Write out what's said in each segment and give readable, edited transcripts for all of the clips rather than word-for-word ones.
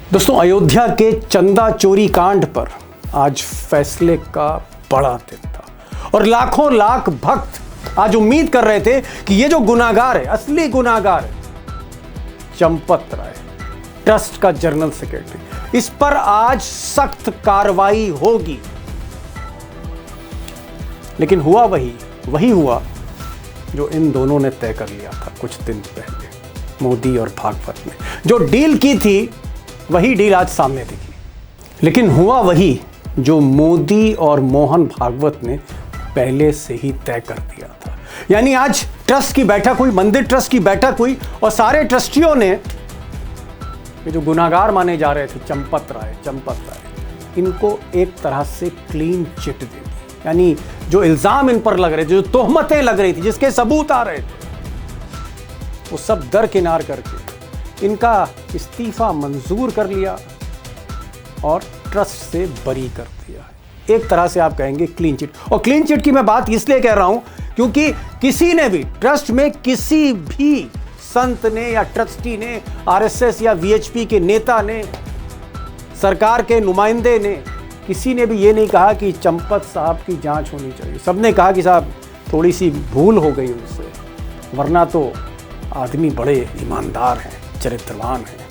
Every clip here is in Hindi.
दोस्तों, अयोध्या के चंदा चोरी कांड पर आज फैसले का बड़ा दिन था और लाखों लाख भक्त आज उम्मीद कर रहे थे कि ये जो गुनाहगार है, असली गुनाहगार है, चंपत राय, ट्रस्ट का जनरल सेक्रेटरी, इस पर आज सख्त कार्रवाई होगी। लेकिन हुआ वही हुआ जो इन दोनों ने तय कर लिया था कुछ दिन पहले, मोदी और भागवत ने जो डील की थी वही डील आज सामने दिखी। लेकिन हुआ वही जो मोदी और मोहन भागवत ने पहले से ही तय कर दिया था। यानी आज ट्रस्ट की बैठक हुई, मंदिर ट्रस्ट की बैठक हुई और सारे ट्रस्टियों ने ये जो गुनाहगार माने जा रहे थे चंपत राय, इनको एक तरह से क्लीन चिट दे दी। यानी जो इल्जाम इन पर लग रहे थे, जो तोहमतें लग रही थी, जिसके सबूत आ रहे थे, वो सब दरकिनार करके इनका इस्तीफा मंजूर कर लिया और ट्रस्ट से बरी कर दिया। एक तरह से आप कहेंगे क्लीन चिट। और क्लीन चिट की मैं बात इसलिए कह रहा हूं क्योंकि किसी ने भी ट्रस्ट में किसी भी संत ने या ट्रस्टी ने, आरएसएस या वीएचपी के नेता ने, सरकार के नुमाइंदे ने, किसी ने भी ये नहीं कहा कि चंपत साहब की जांच होनी चाहिए। सबने कहा कि साहब थोड़ी सी भूल हो गई उनसे, वरना तो आदमी बड़े ईमानदार हैं, चरित्रवान हैं,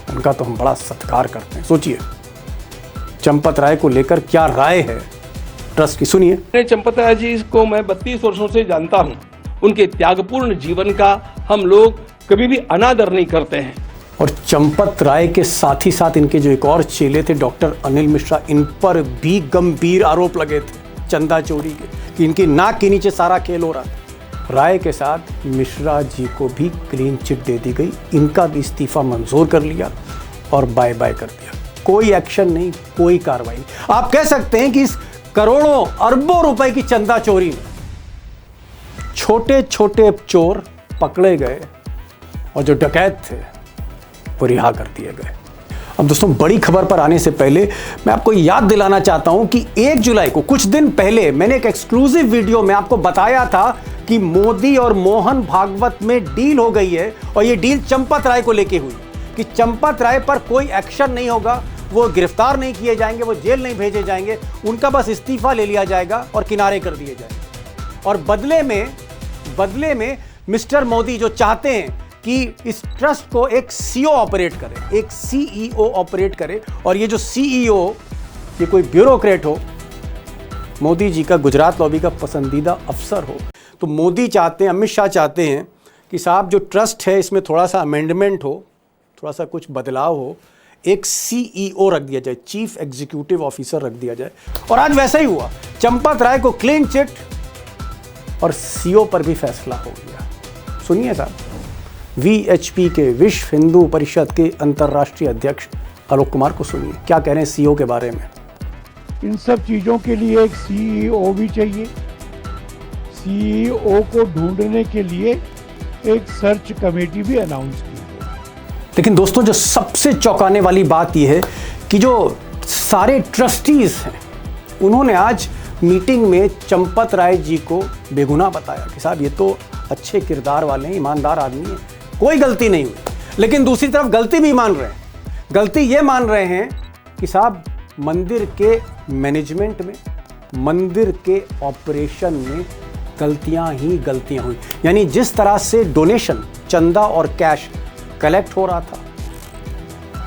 उनका तो हम बड़ा सत्कार करते हैं। सोचिए चंपत राय को लेकर क्या राय है ट्रस्ट की, सुनिए। चंपत राय जी को मैं 32 वर्षों से जानता हूं। उनके त्यागपूर्ण जीवन का हम लोग कभी भी अनादर नहीं करते हैं। और चंपत राय के साथ ही साथ इनके जो एक और चेले थे डॉक्टर अनिल मिश्रा, इन पर भी गंभीर आरोप लगे थे चंदा चोरी के, कि इनकी नाक के नीचे सारा खेल हो रहा था। राय के साथ मिश्रा जी को भी क्लीन चिट दे दी गई, इनका भी इस्तीफा मंजूर कर लिया और बाय बाय कर दिया। कोई एक्शन नहीं, कोई कार्रवाई नहीं। आप कह सकते हैं कि इस करोड़ों अरबों रुपए की चंदा चोरी में छोटे छोटे चोर पकड़े गए और जो डकैत थे वो रिहा कर दिए गए। अब दोस्तों, बड़ी खबर पर आने से पहले मैं आपको याद दिलाना चाहता हूं कि 1 जुलाई को, कुछ दिन पहले, मैंने एक एक्सक्लूसिव वीडियो में आपको बताया था कि मोदी और मोहन भागवत में डील हो गई है और ये डील चंपत राय को लेके हुई कि चंपत राय पर कोई एक्शन नहीं होगा, वो गिरफ्तार नहीं किए जाएंगे, वो जेल नहीं भेजे जाएंगे, उनका बस इस्तीफा ले लिया जाएगा और किनारे कर दिए जाएंगे। और बदले में मिस्टर मोदी जो चाहते हैं कि इस ट्रस्ट को एक सीईओ ऑपरेट करे, एक सीईओ ऑपरेट करे, और ये जो सीईओ ये कोई ब्यूरोक्रेट हो, मोदी जी का गुजरात लॉबी का पसंदीदा अफसर हो। तो मोदी चाहते हैं, अमित शाह चाहते हैं कि साहब जो ट्रस्ट है इसमें थोड़ा सा अमेंडमेंट हो, थोड़ा सा कुछ बदलाव हो, एक सीईओ रख दिया जाए, चीफ एग्जीक्यूटिव ऑफिसर रख दिया जाए। और आज वैसा ही हुआ, चंपत राय को क्लीन चिट और सीईओ पर भी फैसला हो गया। सुनिए साहब, वीएचपी के विश्व हिंदू परिषद के अंतर्राष्ट्रीय अध्यक्ष आलोक कुमार को सुनिए क्या कह रहे हैं सीईओ के बारे में। इन सब चीजों के लिए एक सीईओ भी चाहिए। सीईओ को ढूंढने के लिए एक सर्च कमेटी भी अनाउंस की है। लेकिन दोस्तों, जो सबसे चौंकाने वाली बात यह है कि जो सारे ट्रस्टीज हैं उन्होंने आज मीटिंग में चंपत राय जी को बेगुनाह बताया कि साहब ये तो अच्छे किरदार वाले हैं, ईमानदार आदमी हैं, कोई गलती नहीं हुई। लेकिन दूसरी तरफ गलती भी मान रहे हैं। गलती ये मान रहे हैं कि साहब मंदिर के मैनेजमेंट में, मंदिर के ऑपरेशन में गलतियां ही गलतियां हुई। यानी जिस तरह से डोनेशन, चंदा और कैश कलेक्ट हो रहा था,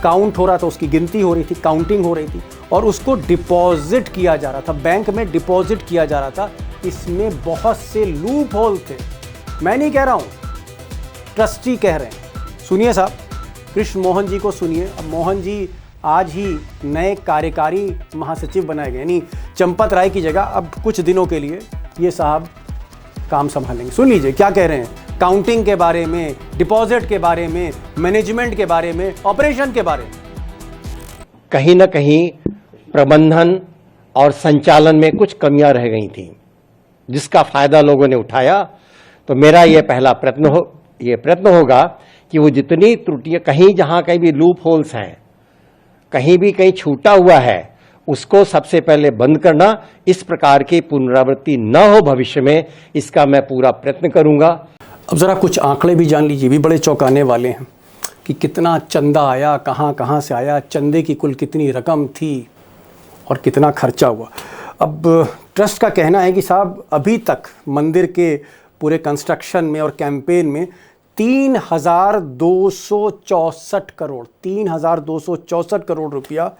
काउंट हो रहा था, उसकी गिनती हो रही थी, काउंटिंग हो रही थी और उसको डिपॉजिट किया जा रहा था, बैंक में डिपॉजिट किया जा रहा था, इसमें बहुत से लूप होल थे। मैं नहीं कह रहा हूं, ट्रस्टी कह रहे हैं। सुनिए साहब, कृष्ण मोहन जी को सुनिए। अब मोहन जी आज ही नए कार्यकारी महासचिव बनाए गए, यानी चंपत राय की जगह अब कुछ दिनों के लिए ये साहब काम संभालेंगे। सुन लीजिए क्या कह रहे हैं काउंटिंग के बारे में, डिपॉजिट के बारे में, मैनेजमेंट के बारे में, ऑपरेशन के बारे में। कहीं ना कहीं प्रबंधन और संचालन में कुछ कमियां रह गई थी, जिसका फायदा लोगों ने उठाया। तो मेरा ये पहला प्रयत्न होगा कि वो जितनी त्रुटियां, कहीं जहां कहीं भी लूप होल्स हैं, कहीं भी कहीं छूटा हुआ है, उसको सबसे पहले बंद करना। इस प्रकार की पुनरावृत्ति न हो भविष्य में, इसका मैं पूरा प्रयत्न करूंगा। अब जरा कुछ आंकड़े भी जान लीजिए, भी बड़े चौंकाने वाले हैं कि कितना चंदा आया, कहाँ कहाँ से आया, चंदे की कुल कितनी रकम थी और कितना खर्चा हुआ। अब ट्रस्ट का कहना है कि साहब अभी तक मंदिर के पूरे कंस्ट्रक्शन में और कैंपेन में 3,264 करोड़ रुपया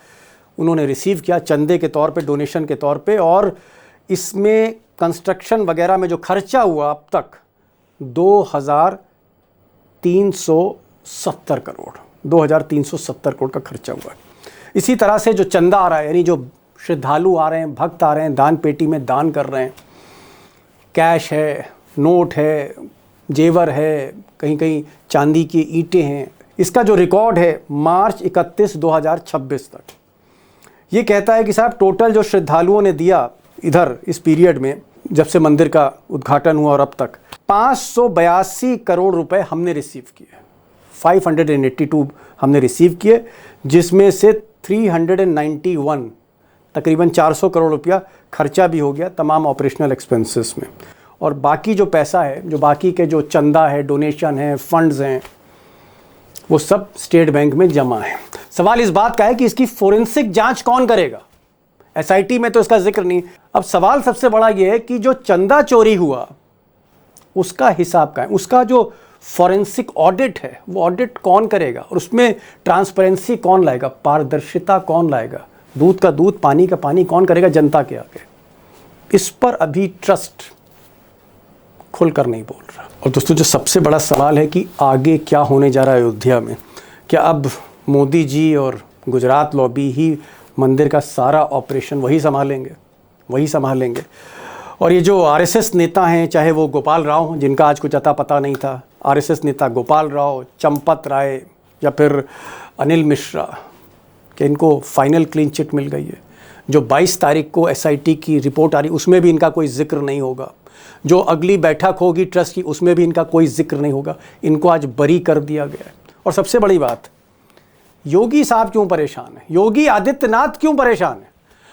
उन्होंने रिसीव किया चंदे के तौर पे, डोनेशन के तौर पे। और इसमें कंस्ट्रक्शन वगैरह में जो खर्चा हुआ अब तक 2,370 करोड़ का खर्चा हुआ है। इसी तरह से जो चंदा आ रहा है, यानी जो श्रद्धालु आ रहे हैं, भक्त आ रहे हैं, दान पेटी में दान कर रहे हैं, कैश है, नोट है, जेवर है, कहीं कहीं चांदी की ईंटें हैं, इसका जो रिकॉर्ड है मार्च 31, 2026 तक, ये कहता है कि साहब टोटल जो श्रद्धालुओं ने दिया इधर इस पीरियड में, जब से मंदिर का उद्घाटन हुआ और अब तक, 582 करोड़ रुपए हमने रिसीव किए। 582 हमने रिसीव किए, जिसमें से 391 तकरीबन 400 करोड़ रुपया खर्चा भी हो गया तमाम ऑपरेशनल एक्सपेंसेस में। और बाकी जो पैसा है, जो बाकी के जो चंदा है, डोनेशन है, फंड्स हैं, वो सब स्टेट बैंक में जमा है। सवाल इस बात का है कि इसकी फोरेंसिक जांच कौन करेगा? एसआईटी में तो इसका जिक्र नहीं। अब सवाल सबसे बड़ा ये है कि जो चंदा चोरी हुआ उसका हिसाब का है, उसका जो फॉरेंसिक ऑडिट है वो ऑडिट कौन करेगा, और उसमें ट्रांसपेरेंसी कौन लाएगा, पारदर्शिता कौन लाएगा, दूध का दूध पानी का पानी कौन करेगा जनता के आगे? इस पर अभी ट्रस्ट खुलकर नहीं बोल रहा। और दोस्तों, जो सबसे बड़ा सवाल है कि आगे क्या होने जा रहा है अयोध्या में, क्या अब मोदी जी और गुजरात लॉबी ही मंदिर का सारा ऑपरेशन वही संभालेंगे? और ये जो आरएसएस नेता हैं, चाहे वो गोपाल राव, जिनका आज कुछ अता पता नहीं था, आरएसएस नेता गोपाल राव, चंपत राय या फिर अनिल मिश्रा, कि इनको फाइनल क्लीन चिट मिल गई है। जो 22 तारीख को एसआईटी की रिपोर्ट आ रही, उसमें भी इनका कोई जिक्र नहीं होगा। जो अगली बैठक होगी ट्रस्ट की, उसमें भी इनका कोई जिक्र नहीं होगा। इनको आज बरी कर दिया गया है। और सबसे बड़ी बात, योगी साहब क्यों परेशान है? योगी आदित्यनाथ क्यों परेशान है?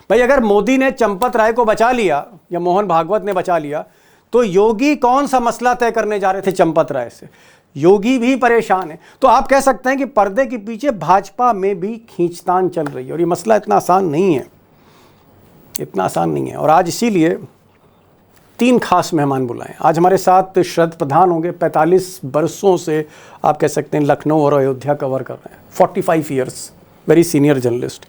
भाई, अगर मोदी ने चंपत राय को बचा लिया या मोहन भागवत ने बचा लिया, तो योगी कौन सा मसला तय करने जा रहे थे चंपत राय से? योगी भी परेशान है। तो आप कह सकते हैं कि पर्दे के पीछे भाजपा में भी खींचतान चल रही है, और ये मसला इतना आसान नहीं है। और आज इसीलिए 3 खास मेहमान बुलाए। आज हमारे साथ शरद प्रधान होंगे। 45 बरसों से आप कह सकते हैं लखनऊ और अयोध्या कवर कर रहे हैं। 45 ईयर्स, वेरी सीनियर जर्नलिस्ट,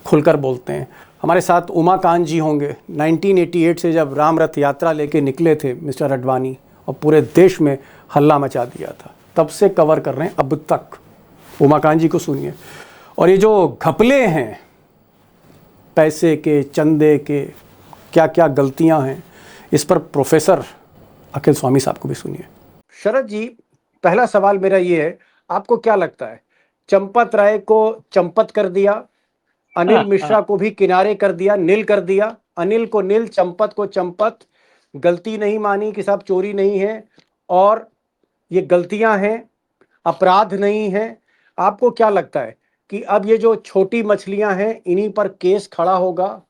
खुलकर बोलते हैं। हमारे साथ उमाकांत जी होंगे। 1988 से जब राम रथ यात्रा लेके निकले थे मिस्टर अडवाणी, और पूरे देश में हल्ला मचा दिया था, तब से कवर कर रहे हैं अब तक। उमाकांत जी को सुनिए। और ये जो घपले हैं पैसे के, चंदे के, क्या क्या गलतियां हैं, इस पर प्रोफेसर अखिल स्वामी साहब को भी सुनिए। शरद जी, पहला सवाल मेरा ये है, आपको क्या लगता है, चंपत राय को चंपत कर दिया, अनिल मिश्रा को भी किनारे कर दिया, नील कर दिया, अनिल को नील, चंपत को चंपत, गलती नहीं मानी कि साहब चोरी नहीं है और ये गलतियां हैं, अपराध नहीं है? आपको क्या लगता है कि अब ये जो छोटी मछलियां हैं इन्हीं पर केस खड़ा होगा?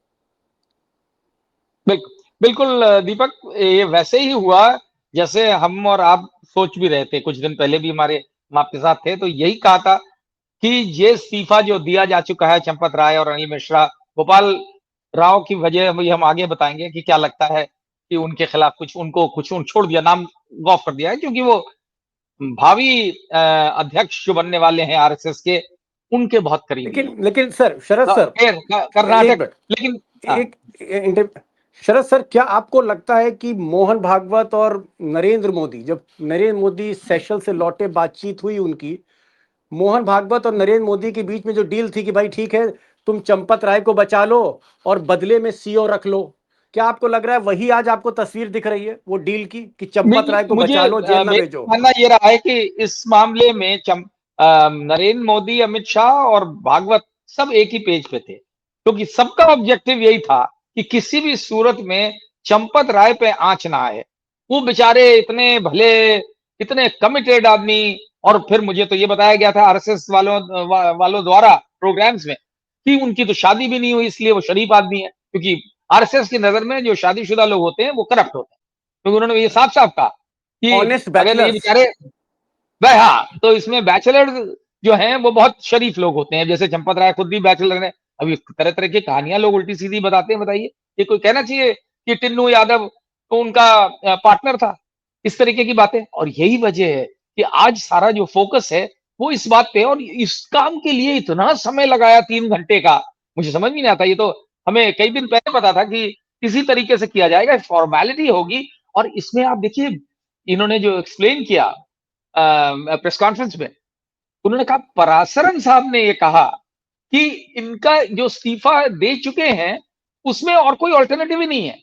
बिल्कुल दीपक, ये वैसे ही हुआ जैसे हम और आप सोच भी रहे थे। कुछ दिन पहले भी हम आपके साथ थे, तो यही कहा था कि ये इस्तीफा जो दिया जा चुका है चंपत राय और अनिल मिश्रा, गोपाल राव की वजह हम आगे बताएंगे कि क्या लगता है कि उनके खिलाफ कुछ छोड़ दिया, नाम गॉफ कर दिया है, क्योंकि वो भावी अध्यक्ष जो बनने वाले हैं आरएसएस के, उनके बहुत करीब। लेकिन सर, शरद सर, कर्नाटक, लेकिन शरद सर, क्या आपको लगता है कि मोहन भागवत और नरेंद्र मोदी, जब नरेंद्र मोदी सेशल से लौटे, बातचीत हुई उनकी, मोहन भागवत और नरेंद्र मोदी के बीच में जो डील थी कि भाई ठीक है, तुम चंपत राय को बचा लो और बदले में सीओ रख लो, क्या आपको लग रहा है वही आज आपको तस्वीर दिख रही है वो डील की, कि चंपत राय को बचा लो, जेल ना भेजो? मानना ये रहा है कि इस मामले में नरेंद्र मोदी, अमित शाह और भागवत सब एक ही पेज पे थे, क्योंकि सबका ऑब्जेक्टिव यही था कि किसी भी सूरत में चंपत राय पे आंच ना आए। वो बेचारे इतने भले, इतने कमिटेड आदमी, और फिर मुझे तो ये बताया गया था आरएसएस वालों द्वारा प्रोग्राम्स में कि उनकी तो शादी भी नहीं हुई, इसलिए वो शरीफ आदमी है, क्योंकि आरएसएस की नजर में जो शादीशुदा लोग होते हैं वो करप्ट होते हैं। क्योंकि उन्होंने ये साफ साफ कहा कि अगर ये बेचारे, हाँ, तो इसमें बैचलर जो हैं वो बहुत शरीफ लोग होते हैं, जैसे चंपत राय खुद भी बैचलर है। अभी तरह तरह की कहानियां लोग उल्टी सीधी बताते हैं। बताइए, ये कोई कहना चाहिए कि टिन्नू यादव तो उनका पार्टनर था? इस तरीके की बातें। और यही वजह है कि आज सारा जो फोकस है वो इस बात पे, और इस काम के लिए इतना समय लगाया 3 घंटे का, मुझे समझ में नहीं आता। ये तो हमें कई दिन पहले पता था कि इसी तरीके से किया जाएगा, फॉर्मेलिटी होगी। और इसमें आप देखिए, इन्होंने जो एक्सप्लेन किया प्रेस कॉन्फ्रेंस में, उन्होंने कहा, पराशरन साहब ने ये कहा कि इनका जो इस्तीफा दे चुके हैं उसमें और कोई ऑल्टरनेटिव ही नहीं है।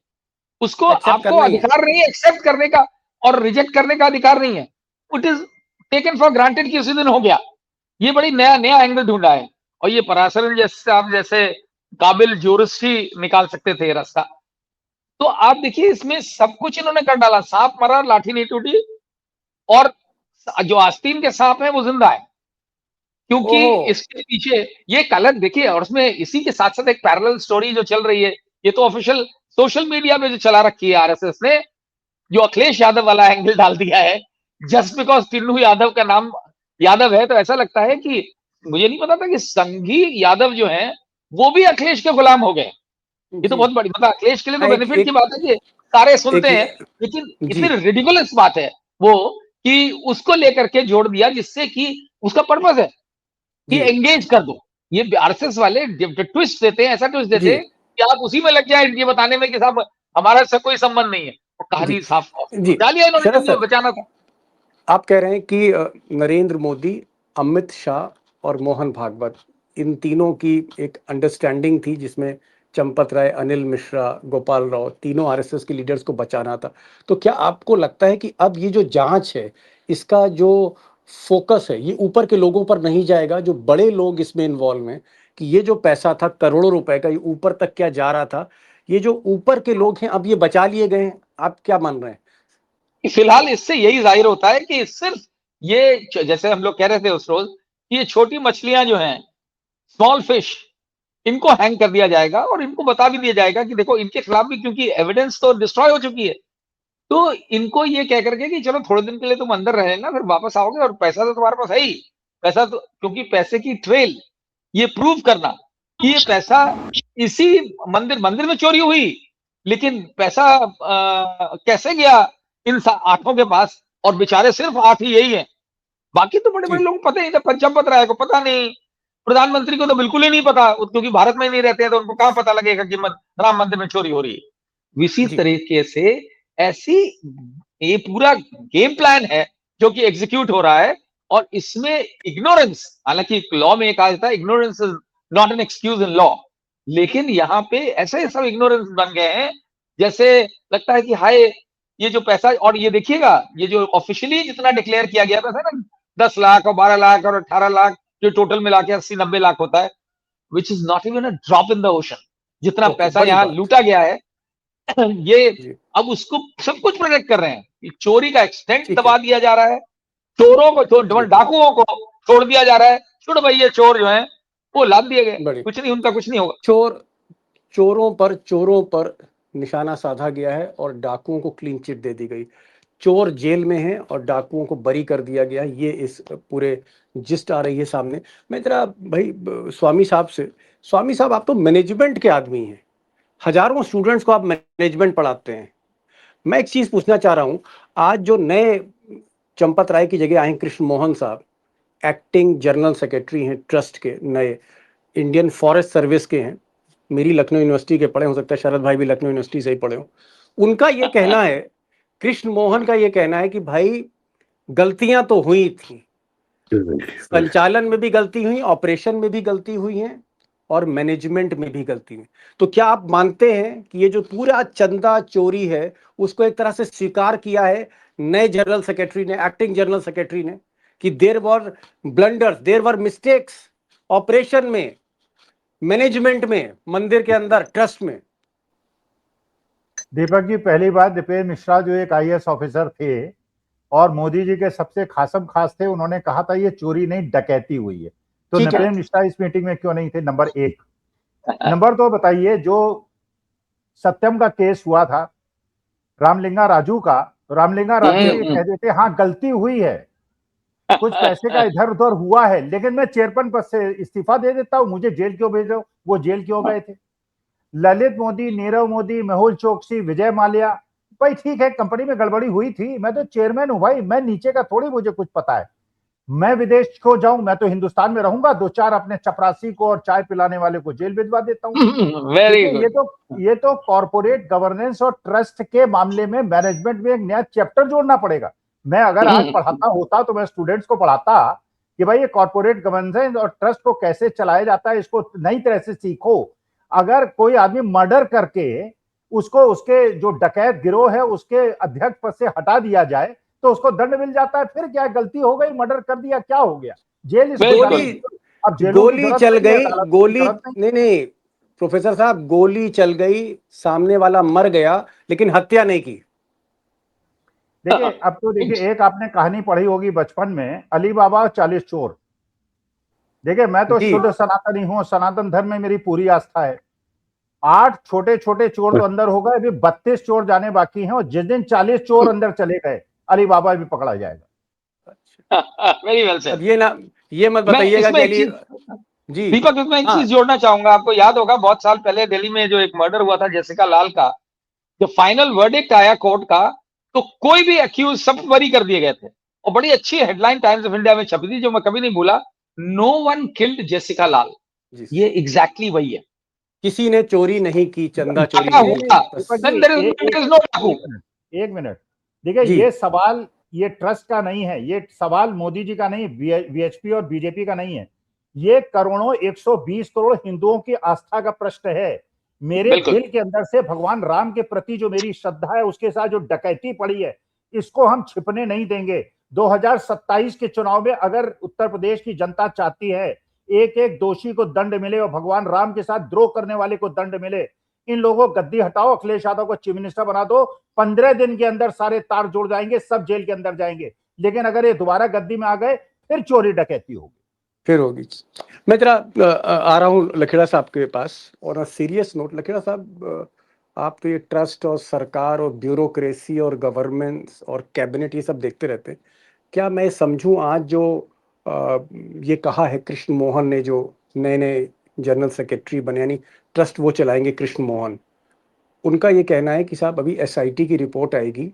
उसको एक्सेप्ट आपको करना ही है। अधिकार नहीं है एक्सेप्ट करने का, और रिजेक्ट करने का अधिकार नहीं है। It is taken for granted कि उसी दिन हो गया। ये बड़ी नया नया एंगल ढूंढा है। और ये पराशरन जैसे आप जैसे काबिल जुरिस्ट ही निकाल सकते थे ये रास्ता। तो आप देखिए, इसमें सब कुछ इन्होंने कर डाला। सांप मरा, लाठी नहीं टूटी। और जो आस्तीन के सांप है वो जिंदा है, क्योंकि ओहो। इसके पीछे ये कलर देखिए। और उसमें इसी के साथ साथ एक पैरेलल स्टोरी जो चल रही है, ये तो ऑफिशियल सोशल मीडिया में जो चला रखी है आरएसएस ने, जो अखिलेश यादव वाला एंगल डाल दिया है। जस्ट बिकॉज टिन्नू यादव का नाम यादव है, तो ऐसा लगता है कि, मुझे नहीं पता था कि संघी यादव जो हैं वो भी अखिलेश के गुलाम हो गए। ये तो जी। बहुत बड़ी, मतलब अखिलेश के लिए तो हाँ, बेनिफिट की बात है कि सारे सुनते हैं। एक लेकिन इतनी जी रिडिकुलस बात है वो, कि उसको लेकर के जोड़ दिया, जिससे कि उसका पर्पस है कि जी एंगेज कर दो। ये आरएसएस वाले ट्विस्ट देते हैं, ऐसा ट्विस्ट देते जी हैं कि आप उसी में लग जाए ये बताने में कि साहब हमारा इससे कोई संबंध नहीं है। और जी कहानी साफ जी। बचा लिया इन्होंने शरद जो सर, बचाना था। आप कह रहे हैं कि नरेंद्र मोदी, अमित शाह और मोहन भागवत, इन तीनों की एक अंडरस्टैंडिंग थी जिसमें चंपत राय, अनिल मिश्रा, गोपाल राव, तीनों आरएसएस के लीडर्स को बचाना था। तो क्या आपको लगता है कि अब ये जो जांच है, इसका जो फोकस है ये ऊपर के लोगों पर नहीं जाएगा, जो बड़े लोग इसमें इन्वॉल्व हैं, कि ये जो पैसा था करोड़ों रुपए का, ये ऊपर तक क्या जा रहा था, ये जो ऊपर के लोग हैं अब ये बचा लिए गए हैं? आप क्या मान रहे हैं? फिलहाल इससे यही जाहिर होता है कि सिर्फ ये जैसे हम लोग कह रहे थे उस रोज, कि ये छोटी मछलियां जो हैं, स्मॉल फिश, इनको हैंग कर दिया जाएगा। और इनको बता भी दिया जाएगा कि देखो, इनके खिलाफ भी, क्योंकि एविडेंस तो डिस्ट्रॉय हो चुकी है, तो इनको ये कह करके कि चलो थोड़े दिन के लिए तुम अंदर रहे ना, फिर वापस आओगे, और पैसा तो तुम्हारे पास है ही। पैसा तो, क्योंकि पैसे की ट्रेल, ये प्रूव करना कि ये पैसा इसी मंदिर मंदिर में चोरी हुई, लेकिन पैसा कैसे गया इन आठों के पास, और बेचारे सिर्फ 8 ही यही है। बाकी तो बड़े बड़े जी लोग पता नहीं था, चंपत राय को पता नहीं, प्रधानमंत्री को तो बिल्कुल ही नहीं पता, क्योंकि भारत में ही नहीं रहते हैं, तो उनको कहां पता लगेगा कि राम मंदिर में चोरी हो रही है। इसी जी तरीके से ऐसी ये पूरा गेम प्लान है जो कि एग्जीक्यूट हो रहा है। और इसमें इग्नोरेंस, हालांकि लॉ में कहा जाता है ignorance is not an excuse in law, लेकिन यहाँ पे ऐसे सब इग्नोरेंस बन गए हैं, जैसे लगता है कि हाय, ये जो पैसा, और ये देखिएगा, ये जो ऑफिशियली जितना डिक्लेयर किया गया था ना, 10 लाख और 12 लाख और 18 लाख, जो टोटल मिला के 80-90 लाख होता है, which is not even a drop in the ocean, जितना ओके, पैसा बड़ी यहाँ बात। लूटा गया है। ये जी अब उसको सब कुछ प्रोटेक्ट कर रहे हैं कि चोरी का एक्सटेंट ठीक है। दबा दिया जा रहा है, चोरों को, जी डाकुओं को छोड़ दिया जा रहा है। छोड़ भाई, ये चोर जो है वो लाद दिए गए, बड़ी, कुछ नहीं, उनका कुछ नहीं होगा। चोर, चोरों पर निशाना साधा गया है और डाकुओं को क्लीन चिट दे दी गई। चोर जेल में हैं और डाकुओं को बरी कर दिया गया, ये इस पूरे जिस्ट आ रही है सामने। मैं जरा भाई स्वामी साहब से, स्वामी साहब आप तो मैनेजमेंट के आदमी हैं, हजारों स्टूडेंट्स को आप मैनेजमेंट पढ़ाते हैं। मैं एक चीज पूछना चाह रहा हूं, आज जो नए चंपत राय की जगह आए हैं कृष्ण मोहन साहब, एक्टिंग जनरल सेक्रेटरी हैं ट्रस्ट के, नए इंडियन फॉरेस्ट सर्विस के हैं, मेरी लखनऊ यूनिवर्सिटी के पढ़े, हो सकता है शरद भाई भी लखनऊ यूनिवर्सिटी से ही पढ़े हो। उनका ये कहना है, कृष्ण मोहन का ये कहना है कि भाई गलतियां तो हुई थी, संचालन में भी गलती हुई, ऑपरेशन में भी गलती हुई है और मैनेजमेंट में भी गलती हुई। तो क्या आप मानते हैं कि ये जो पूरा चंदा चोरी है उसको एक तरह से स्वीकार किया है नए जनरल सेक्रेटरी ने, एक्टिंग जनरल सेक्रेटरी ने, कि there were blunders, there were mistakes operation में, मैनेजमेंट में, मंदिर के अंदर, ट्रस्ट में? दीपक जी, पहली बात, दीपेंद्र मिश्रा जो एक आईएएस ऑफिसर थे और मोदी जी के सबसे खासम खास थे, उन्होंने कहा था ये चोरी नहीं डकैती हुई है। तो ठीक है। नृपेंद्र मिश्रा इस मीटिंग में क्यों नहीं थे? नंबर 1। नंबर 2, बताइए, जो सत्यम का केस हुआ था रामलिंगा राजू का, तो रामलिंगा राजू ये कह देते हाँ गलती हुई है, कुछ पैसे का इधर उधर हुआ है, लेकिन मैं चेयरमैन पद से इस्तीफा दे देता हूं, मुझे जेल क्यों भेज रहे हो? वो जेल क्यों गए थे? ललित मोदी, नीरव मोदी, मेहुल चोकसी, विजय माल्या, भाई ठीक है कंपनी में गड़बड़ी हुई थी, मैं तो चेयरमैन हूं भाई, मैं नीचे का थोड़ी मुझे कुछ पता है। मैं विदेश को जाऊं, मैं तो हिंदुस्तान में रहूंगा, दो चार अपने चपरासी को और चाय पिलाने वाले को जेल भिजवा देता हूं। वेरी देखिए गुड। ये तो कॉर्पोरेट गवर्नेंस और ट्रस्ट के मामले में मैनेजमेंट में एक नया चैप्टर जोड़ना पड़ेगा। मैं अगर आज पढ़ाता होता तो मैं स्टूडेंट्स को पढ़ाता कि भाई ये कॉर्पोरेट गवर्नेंस और ट्रस्ट को कैसे चलाया जाता है, इसको नई तरह से सीखो। अगर कोई आदमी मर्डर करके उसको उसके जो डकैत गिरोह है उसके अध्यक्ष पद से हटा दिया जाए तो उसको दंड मिल जाता है, फिर क्या गलती हो गई, मर्डर कर दिया, क्या हो गया? जेल इस गोली अब जेलों की गोली जरूरत चल नहीं है, गई, अदालत की गोली जरूरत नहीं। नहीं, प्रोफेसर साहब, गोली चल गई, सामने वाला मर गया, लेकिन हत्या नहीं की। देखिए अब तो देखिए, एक आपने कहानी पढ़ी होगी बचपन में, अली बाबा और 40 चोर। देखिए मैं तो जी। शुद्ध सनातनी हूं, सनातन धर्म में मेरी पूरी आस्था है। 8 छोटे छोटे चोर तो अंदर हो गए, अभी 32 चोर जाने बाकी हैं, और जिस दिन 40 चोर अंदर चले गए अली बाबा भी पकड़ा जाएगा। वेरी वेल अब सेड। ये मत मैं बताइएगा इसमें कि एक अली चीज, जी। दीपक, इसमें एक हाँ, चीज जोड़ना चाहूंगा। आपको याद होगा बहुत साल पहले दिल्ली में जो एक मर्डर हुआ था जेसिका लाल का, जो फाइनल वर्डिक्ट आया कोर्ट का, तो कोई भी अक्यूज सब बरी कर दिए गए थे, और बड़ी अच्छी हेडलाइन टाइम्स ऑफ इंडिया में छपी थी जो मैं कभी नहीं भूला, नो वन किल्ड जेसिका लाल। जी। ये एग्जैक्टली वही है। किसी ने चोरी नहीं की, चंदा चोरी डाका नहीं नहीं, हुआ, की, बस। दीपक then ji, there is no डाकू। एक मिनट। देखिए जी। ये सवाल ये ट्रस्ट का नहीं है, ये सवाल मोदी जी का नहीं, वीएचपी और बीजेपी का नहीं है, ये करोड़ों 120 करोड़ हिंदुओं की आस्था का प्रश्न है। मेरे बिल्कुल। दिल के अंदर से भगवान राम के प्रति जो मेरी श्रद्धा है, उसके साथ जो डकैती पड़ी है, इसको हम छिपने नहीं देंगे। 2027 के चुनाव में अगर उत्तर प्रदेश की जनता चाहती है एक एक दोषी को दंड मिले और भगवान राम के साथ द्रोह करने वाले को दंड मिले, इन लोगों को गद्दी हटाओ, अखिलेश यादव को चीफ मिनिस्टर बना दो, 15 दिन के अंदर सारे तार जुड़ जाएंगे, सब जेल के अंदर जाएंगे। लेकिन अगर ये दोबारा गद्दी में आ गए फिर चोरी डकैती होगी, फिर होगी। मैं जरा आ रहा हूँ लखेड़ा साहब के पास, और सीरियस नोट, लखेड़ा साहब, आप तो ये ट्रस्ट और सरकार और ब्यूरोक्रेसी और गवर्नमेंट और कैबिनेट ये सब देखते रहते हैं। क्या मैं समझूं आज जो ये कहा है कृष्ण मोहन ने, जो नए नए जनरल सेक्रेटरी बने, यानी ट्रस्ट वो चलाएंगे कृष्ण मोहन, उनका ये कहना है कि साहब अभी एसआईटी की रिपोर्ट आएगी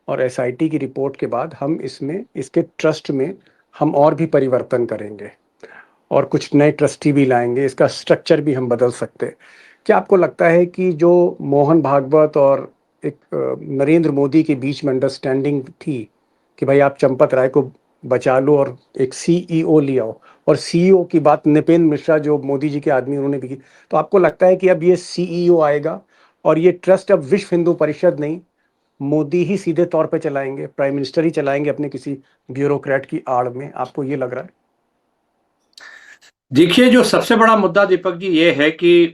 और एसआईटी की रिपोर्ट के बाद हम इसके ट्रस्ट में हम और भी परिवर्तन करेंगे और कुछ नए ट्रस्टी भी लाएंगे, इसका स्ट्रक्चर भी हम बदल सकते हैं। क्या आपको लगता है कि जो मोहन भागवत और एक नरेंद्र मोदी के बीच में अंडरस्टैंडिंग थी कि भाई आप चंपत राय को बचा लो और एक सीईओ ले आओ, और सीईओ की बात नृपेंद्र मिश्रा जो मोदी जी के आदमी उन्होंने भी की, तो आपको लगता है कि अब ये सीईओ आएगा और ये ट्रस्ट अब विश्व हिंदू परिषद नहीं, मोदी ही सीधे तौर पे चलाएंगे, प्राइम मिनिस्टर ही चलाएंगे अपने किसी ब्यूरोक्रेट की आड़ में? आपको ये लग रहा है? देखिए, जो सबसे बड़ा मुद्दा दीपक जी ये है कि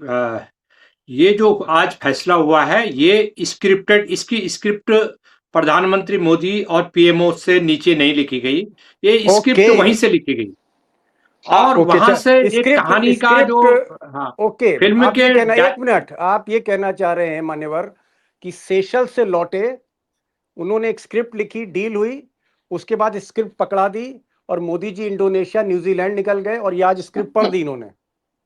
ये जो आज फैसला हुआ है, ये स्क्रिप्टेड, इसकी स्क्रिप्ट प्रधानमंत्री मोदी और पीएमओ से नीचे नहीं लिखी गई, ये स्क्रिप्ट वहीं से लिखी गई, और वहां से एक कहानी का जो ओके, फिल्म आप के ये कहना, एक मिनट, आप ये कहना चाह रहे हैं मान्यवर कि सेशल से लौटे, उन्होंने एक स्क्रिप्ट लिखी, डील हुई, उसके बाद स्क्रिप्ट पकड़ा दी और मोदी जी इंडोनेशिया न्यूजीलैंड निकल गए और ये आज स्क्रिप्ट पढ़ दी इन्होंने,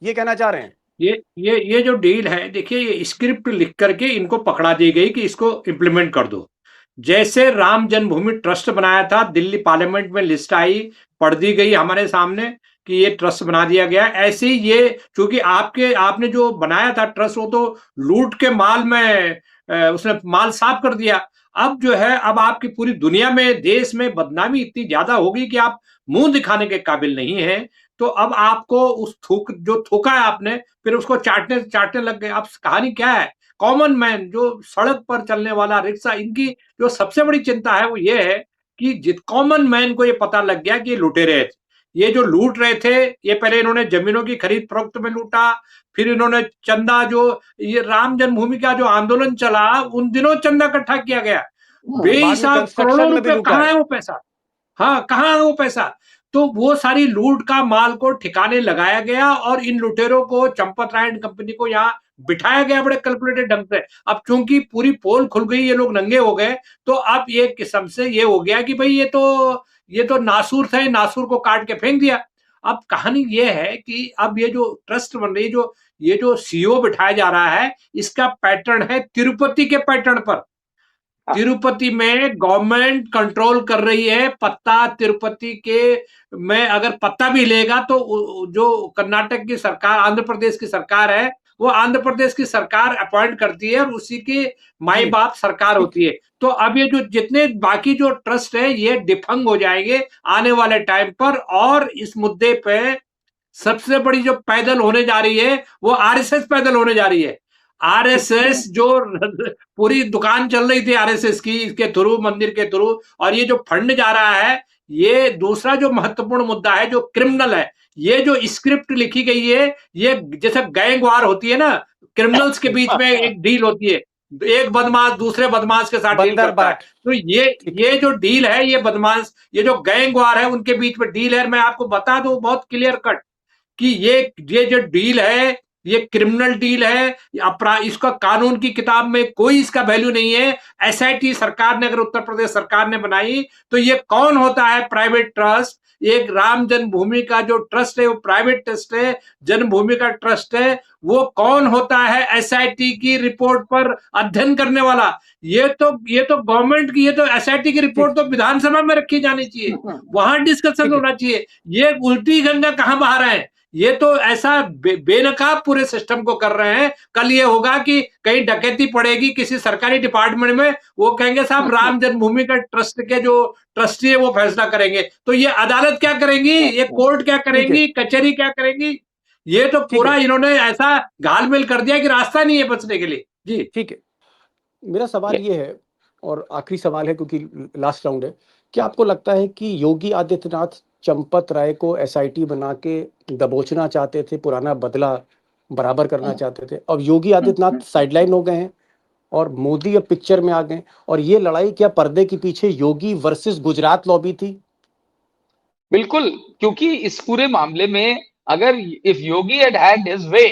ये कहना चाह रहे हैं? ये जो डील है, देखिए ये स्क्रिप्ट लिख करके इनको पकड़ा दी गई कि इसको इम्प्लीमेंट कर दो। जैसे राम जन्मभूमि ट्रस्ट बनाया था, दिल्ली पार्लियामेंट में लिस्ट आई, पढ़ दी गई हमारे सामने कि ये ट्रस्ट बना दिया गया। ऐसे ही ये, क्योंकि आपने जो बनाया था ट्रस्ट, वो तो लूट के माल में उसने माल साफ कर दिया। अब जो है, अब आपकी पूरी दुनिया में, देश में बदनामी इतनी ज्यादा होगी कि आप मुंह दिखाने के काबिल नहीं है। तो अब आपको उस जो थूका है आपने, फिर उसको चाटने लग गए। अब कहानी क्या है? कॉमन मैन, जो सड़क पर चलने वाला रिक्शा, इनकी जो सबसे बड़ी चिंता है वो ये है कि कॉमन मैन को ये पता लग गया कि ये लुटेरे थे। ये जो लूट रहे थे, ये पहले इन्होंने जमीनों की खरीद फरोख्त में लूटा, फिर इन्होंने चंदा, जो ये राम जन्मभूमि का जो आंदोलन चला, उन दिनों चंदा इकट्ठा किया गया, बेहिसाब करोड़ों रुपए। कहाँ है वो पैसा? हाँ, कहाँ है वो पैसा? तो वो सारी लूट का माल को ठिकाने लगाया गया और इन लुटेरों को, चंपत राय एंड कंपनी को यहाँ बिठाया गया बड़े कैलकुलेटेड ढंग से। अब चूंकि पूरी पोल खुल गई, ये लोग नंगे हो गए, तो अब ये किस्म से ये हो गया कि भाई ये तो नासूर थे, नासूर को काट के फेंक दिया। अब कहानी ये है कि अब ये जो ट्रस्ट बन रही है, ये जो सीईओ बिठाया जा रहा है, इसका पैटर्न है तिरुपति के पैटर्न पर। तिरुपति में गवर्नमेंट कंट्रोल कर रही है पत्ता। तिरुपति के में अगर पत्ता भी लेगा तो जो कर्नाटक की सरकार, आंध्र प्रदेश की सरकार है, वो आंध्र प्रदेश की सरकार अपॉइंट करती है और उसी के माई बाप सरकार होती है। तो अब ये जो जितने बाकी जो ट्रस्ट है ये डिफंग हो जाएंगे आने वाले टाइम पर। और इस मुद्दे पे सबसे बड़ी जो पैदल होने जा रही है वो आरएसएस पैदल होने जा रही है। आरएसएस जो पूरी दुकान चल रही थी आरएसएस की, इसके थ्रू, मंदिर के थ्रू, और ये जो फंड जा रहा है, ये दूसरा जो महत्वपूर्ण मुद्दा है जो क्रिमिनल है। ये जो स्क्रिप्ट लिखी गई है, ये जैसे गैंग वार होती है ना, क्रिमिनल्स के बीच में एक डील होती है, एक बदमाश दूसरे बदमाश के साथ डील करता है। तो ये जो डील है, ये बदमाश, ये जो गैंग वार है उनके बीच में डील है। मैं आपको बता दूं बहुत क्लियर कट कि ये जो डील है, ये क्रिमिनल डील है, अपराध, इसका कानून की किताब में कोई इसका वैल्यू नहीं है। एसआईटी सरकार ने, अगर उत्तर प्रदेश सरकार ने बनाई, तो ये कौन होता है प्राइवेट ट्रस्ट? एक राम जन्मभूमि का जो ट्रस्ट है वो प्राइवेट ट्रस्ट है, जन्मभूमि का ट्रस्ट है। वो कौन होता है एसआईटी की रिपोर्ट पर अध्ययन करने वाला? ये तो गवर्नमेंट की, ये तो एसआईटी की रिपोर्ट तो विधानसभा में रखी जानी चाहिए, वहां डिस्कशन होना चाहिए। ये उल्टी गंगा कहां बहा रहे हैं? ये तो ऐसा बेनकाब पूरे सिस्टम को कर रहे हैं। कल ये होगा कि कहीं डकैती पड़ेगी किसी सरकारी डिपार्टमेंट में, वो कहेंगे साहब राम जन्मभूमि का ट्रस्ट के जो ट्रस्टी है वो फैसला करेंगे। तो ये अदालत क्या करेंगी, ये कोर्ट क्या करेंगी, कचहरी क्या करेंगी? ये तो पूरा इन्होंने ऐसा घालमेल कर दिया कि रास्ता नहीं है बचने के लिए। जी ठीक है, मेरा सवाल ये है और आखिरी सवाल है क्योंकि लास्ट राउंड है। क्या आपको लगता है कि योगी आदित्यनाथ चंपत राय को एसआईटी बना के दबोचना चाहते थे, पुराना बदला बराबर करना चाहते थे? अब योगी आदित्यनाथ साइडलाइन हो गए हैं और मोदी अब पिक्चर में आ गए, और ये लड़ाई क्या पर्दे के पीछे योगी वर्सेस गुजरात लॉबी थी? बिल्कुल, क्योंकि इस पूरे मामले में अगर if Yogi had his way,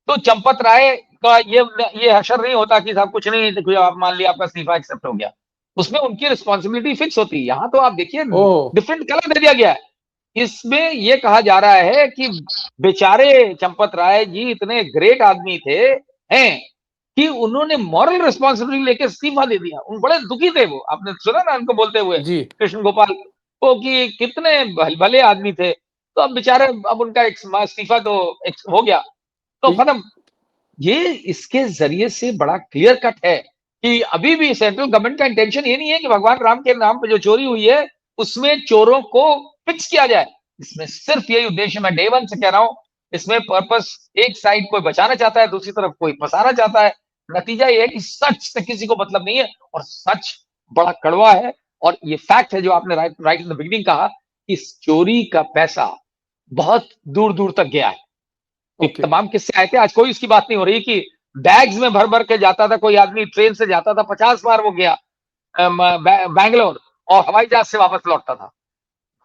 तो चंपत राय का ये हशर नहीं होता कि साहब कुछ नहीं, देखो आप मान लिया आपका इस्तीफा एक्सेप्ट हो गया, उसमें उनकी रिस्पॉन्सिबिलिटी फिक्स होती है। यहाँ तो आप देखिए डिफरेंट कलर दे दिया गया है। इसमें ये कहा जा रहा है कि बेचारे चंपत राय जी इतने ग्रेट आदमी थे हैं कि उन्होंने मॉरल रिस्पॉन्सिबिलिटी लेके इस्तीफा दे दिया। उन बड़े दुखी थे वो, आपने सुना ना उनको बोलते हुए कृष्ण गोपाल को कि कितने भले आदमी थे। तो अब बेचारे, अब उनका इस्तीफा तो हो गया तो खत्म। ये इसके जरिए से बड़ा क्लियर कट है कि अभी भी सेंट्रल गवर्नमेंट का इंटेंशन ये नहीं है कि भगवान राम के नाम पे जो चोरी हुई है उसमें चोरों को फिक्स किया जाए। इसमें सिर्फ यही उद्देश्य, मैं डे वन से कह रहा हूं, इसमें पर्पस एक साइड कोई बचाना चाहता है, दूसरी तरफ कोई फंसाना चाहता है। नतीजा ये है कि सच से किसी को मतलब नहीं है, और सच बड़ा कड़वा है। और ये फैक्ट है जो आपने राइट इन द बिगिनिंग कहा कि इस चोरी का पैसा बहुत दूर दूर तक गया है। तमाम किस्से आए थे, आज कोई उसकी बात नहीं हो रही कि बैग्स में भर भर के जाता था कोई आदमी, ट्रेन से जाता था, 50 बार वो गया बैंगलोर और हवाई जहाज से वापस लौटता था।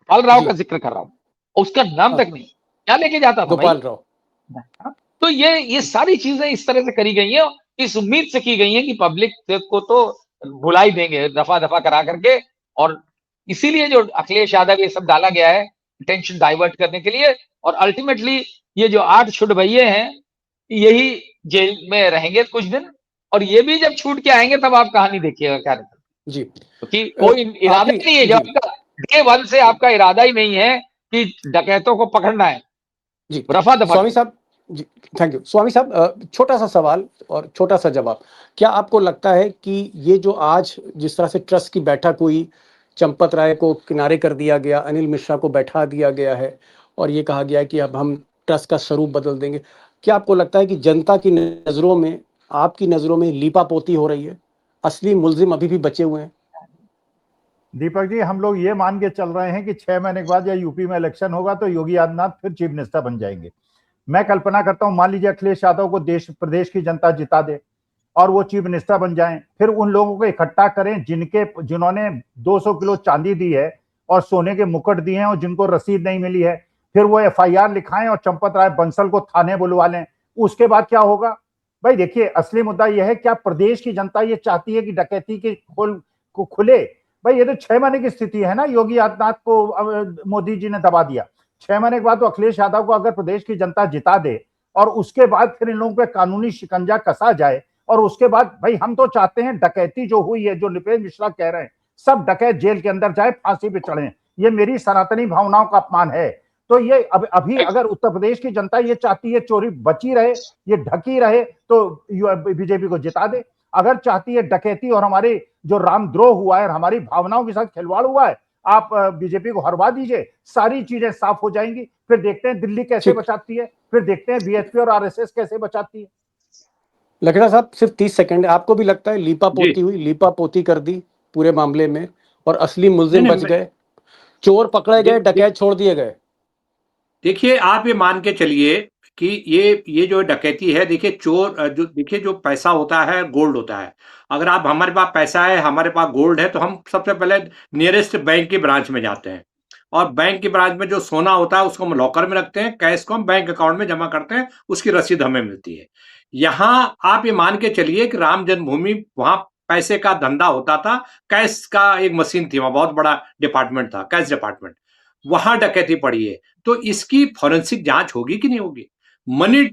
गोपाल राव का जिक्र कर रहा हूं, उसका नाम तक नहीं, क्या लेके जाता था गोपाल राव। तो ये सारी चीजें इस तरह से करी गई हैं, इस उम्मीद से की गई हैं कि पब्लिक को तो भुला ही देंगे दफा दफा करा करके। और इसीलिए जो अखिलेश यादव ये सब डाला गया है टेंशन डाइवर्ट करने के लिए। और अल्टीमेटली ये जो 8 छुटभैये हैं यही जेल में रहेंगे कुछ दिन, और ये भी जब छूट के आएंगे तब आप कहानी देखिएगा क्या रहता जी। क्योंकि कोई इरादा ही नहीं है, जब आपका डे वन से आपका इरादा ही नहीं है कि डकैतों को पकड़ना है जी। रफा दफा। स्वामी साहब जी, थैंक यू। स्वामी साहब, छोटा सा सवाल और छोटा सा जवाब। क्या आपको लगता है कि ये जो आज जिस तरह से ट्रस्ट की बैठक हुई, चंपत राय को किनारे कर दिया गया, अनिल मिश्रा को बैठा दिया गया है और ये कहा गया है कि अब हम ट्रस्ट का स्वरूप बदल देंगे, क्या आपको लगता है कि जनता की नज़रों में, आपकी नज़रों में लीपापोती हो रही है? असली मुलजिम अभी भी बचे हुए हैं? दीपक जी, हम लोग ये मान के चल रहे हैं कि 6 महीने के बाद या यूपी में इलेक्शन होगा तो योगी आदित्यनाथ फिर चीफ मिनिस्टर बन जाएंगे। मैं कल्पना करता हूं, मान लीजिए अखिलेश यादव को प्रदेश की जनता जिता दे और वो चीफ मिनिस्टर बन जाएं, फिर उन लोगों को इकट्ठा करें जिन्होंने 200 किलो चांदी दी है और सोने के मुकुट दिए हैं और जिनको रसीद नहीं मिली है, फिर वो FIR लिखाएं और चंपत राय बंसल को थाने बुलवा लें। उसके बाद क्या होगा? भाई देखिए, असली मुद्दा यह है, क्या प्रदेश की जनता ये चाहती है कि डकैती के खोल को खुले? भाई ये तो 6 महीने की स्थिति है ना, योगी आदित्यनाथ को मोदी जी ने दबा दिया। 6 महीने के बाद तो अखिलेश यादव को अगर प्रदेश की जनता जिता दे और उसके बाद फिर इन लोगों पे कानूनी शिकंजा कसा जाए, और उसके बाद भाई हम तो चाहते हैं डकैती जो हुई है, जो नृपेंद्र मिश्रा कह रहे हैं, सब डकैत जेल के अंदर जाए, फांसी पे चढ़े। ये मेरी सनातनी भावनाओं का अपमान है। तो ये अभी अगर उत्तर प्रदेश की जनता ये चाहती है चोरी बची रहे, ये ढकी रहे, तो बीजेपी को जिता दे। अगर चाहती है डकैती और हमारे जो रामद्रोह हुआ है और हमारी भावनाओं के साथ खिलवाड़ हुआ है, आप बीजेपी को हरवा दीजिए, सारी चीजें साफ हो जाएंगी। फिर देखते हैं दिल्ली कैसे बचाती है, फिर देखते हैं बीएसपी और आरएसएस कैसे बचाती है। लखेड़ा साहब सिर्फ 30 सेकंड, आपको भी लगता है लीपा पोती हुई, लीपा पोती कर दी पूरे मामले में और असली मुल्जिम बच गए, चोर पकड़े गए, डकैत छोड़ दिए गए? देखिए, आप ये मान के चलिए कि ये जो डकैती है, देखिए चोर जो पैसा होता है गोल्ड होता है। अगर आप हमारे पास पैसा है, हमारे पास गोल्ड है, तो हम सबसे पहले नियरेस्ट बैंक की ब्रांच में जाते हैं और बैंक की ब्रांच में जो सोना होता है उसको हम लॉकर में रखते हैं, कैश को हम बैंक अकाउंट में जमा करते हैं, उसकी रसीद हमें मिलती है। यहाँ आप ये मान के चलिए कि राम जन्मभूमि, वहां पैसे का धंधा होता था, कैश का एक मशीन थी, वहां बहुत बड़ा डिपार्टमेंट था, कैश डिपार्टमेंट, वहां डकैती पड़ी है। तो इसकी फॉरेंसिक जांच होगी कि नहीं होगी? मनी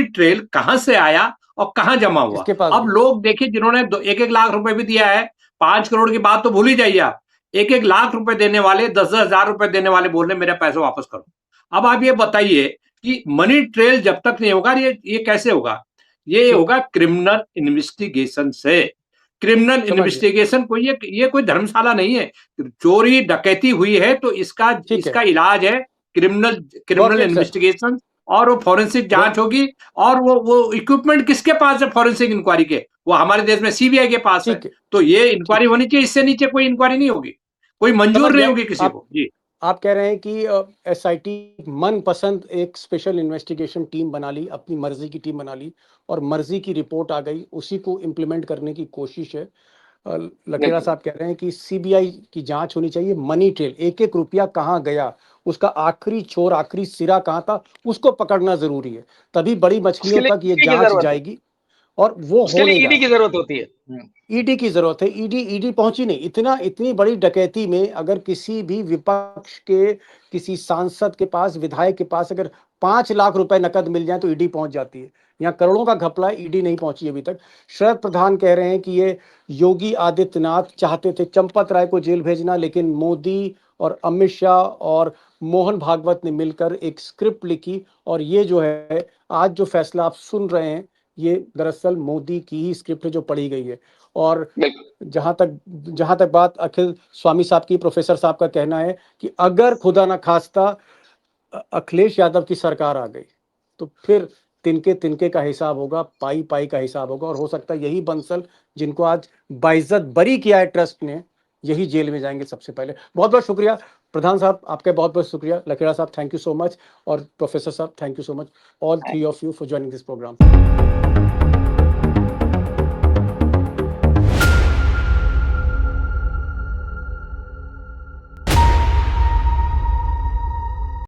ट्रेल कहां से आया और कहां जमा हुआ? अब लोग देखिए, जिन्होंने 1-1 लाख रुपए भी दिया है, 5 करोड़ की बात तो भूल ही जाइए आप, 1-1 लाख रुपए देने वाले, 10-10 हजार रुपए देने वाले बोल रहे मेरा पैसा वापस करो। अब आप ये बताइए कि मनी ट्रेल जब तक नहीं होगा, ये कैसे होगा? ये होगा क्रिमिनल इन्वेस्टिगेशन से। क्रिमिनल इन्वेस्टिगेशन ये कोई धर्मशाला नहीं है। चोरी डकैती हुई है तो इसका इलाज है क्रिमिनल इन्वेस्टिगेशन, और वो फॉरेंसिक जांच होगी। और वो इक्विपमेंट किसके पास है फॉरेंसिक इंक्वायरी के? वो हमारे देश में सीबीआई के पास है। तो ये इंक्वायरी होनी चाहिए, इससे नीचे कोई इंक्वायरी नहीं होगी, कोई मंजूर नहीं होगी किसी को। जी, आप कह रहे हैं कि एसआईटी मनपसंद एक स्पेशल इन्वेस्टिगेशन टीम बना ली, अपनी मर्जी की टीम बना ली और मर्जी की रिपोर्ट आ गई, उसी को इम्प्लीमेंट करने की कोशिश है। लखेड़ा साहब कह रहे हैं कि सीबीआई की जांच होनी चाहिए, मनी ट्रेल, 1-1 रुपया कहाँ गया, उसका आखिरी छोर, आखिरी सिरा कहाँ था, उसको पकड़ना जरूरी है। तभी बड़ी मछलियों तक ये जांच जाएगी और वो होने ईडी की जरूरत होती है। ईडी की जरूरत है। ईडी पहुंची नहीं। इतनी बड़ी डकैती में अगर किसी भी विपक्ष के, किसी सांसद के पास, विधायक के पास अगर 5 लाख रुपए नकद मिल जाए तो ईडी पहुंच जाती है। यहाँ करोड़ों का घपला है, ईडी नहीं पहुंची अभी तक। शरद प्रधान कह रहे हैं कि ये योगी आदित्यनाथ चाहते थे चंपत राय को जेल भेजना, लेकिन मोदी और अमित शाह और मोहन भागवत ने मिलकर एक स्क्रिप्ट लिखी और ये जो है आज जो फैसला आप सुन रहे हैं, ये दरअसल मोदी की ही स्क्रिप्ट है जो पढ़ी गई है। और जहां तक बात अखिल स्वामी साहब की, प्रोफेसर साहब का कहना है कि अगर खुदा ना खास्ता अखिलेश यादव की सरकार आ गई तो फिर तिनके का हिसाब होगा, पाई का हिसाब होगा, और हो सकता है यही बंसल जिनको आज बाइज्जत बरी किया है ट्रस्ट ने, यही जेल में जाएंगे सबसे पहले। बहुत बहुत शुक्रिया प्रधान साहब, आपका बहुत बहुत शुक्रिया। लखेड़ा साहब थैंक यू सो मच, और प्रोफेसर साहब thank you so much, all 3 of you for joining this program.